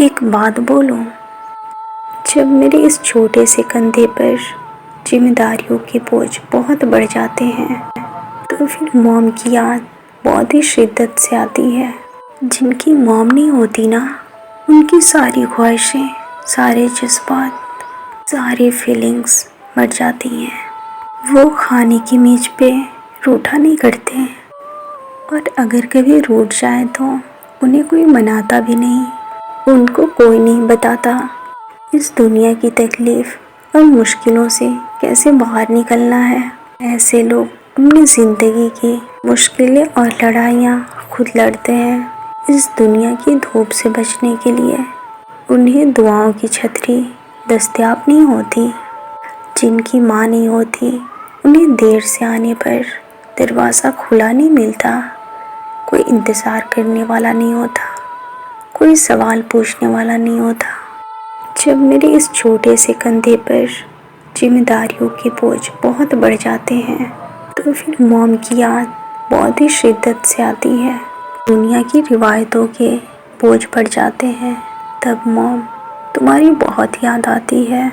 ایک بات بولوں، جب میرے اس چھوٹے سے کندھے پر ذمہ داریوں کے بوجھ بہت بڑھ جاتے ہیں تو پھر موم کی یاد بہت ہی شدت سے آتی ہے۔ جن کی موم نہیں ہوتی نا، ان کی ساری خواہشیں، سارے جذبات، ساری فیلنگز مر جاتی ہیں۔ وہ کھانے کی میز پہ روٹھا نہیں کرتے، اور اگر کبھی روٹھ جائے تو انہیں کوئی مناتا بھی نہیں، ان کو کوئی نہیں بتاتا اس دنیا کی تکلیف اور مشکلوں سے کیسے باہر نکلنا ہے۔ ایسے لوگ اپنی زندگی کی مشکلیں اور لڑائیاں خود لڑتے ہیں۔ اس دنیا کی دھوپ سے بچنے کے لیے انہیں دعاؤں کی چھتری دستیاب نہیں ہوتی۔ جن کی ماں نہیں ہوتی، انہیں دیر سے آنے پر دروازہ کھلا نہیں ملتا، کوئی انتظار کرنے والا نہیں ہوتا، کوئی سوال پوچھنے والا نہیں ہوتا۔ جب میرے اس چھوٹے سے کندھے پر ذمہ داریوں کے بوجھ بہت بڑھ جاتے ہیں تو پھر موم کی یاد بہت ہی شدت سے آتی ہے۔ دنیا کی روایتوں کے بوجھ پڑ جاتے ہیں، تب موم تمہاری بہت یاد آتی ہے۔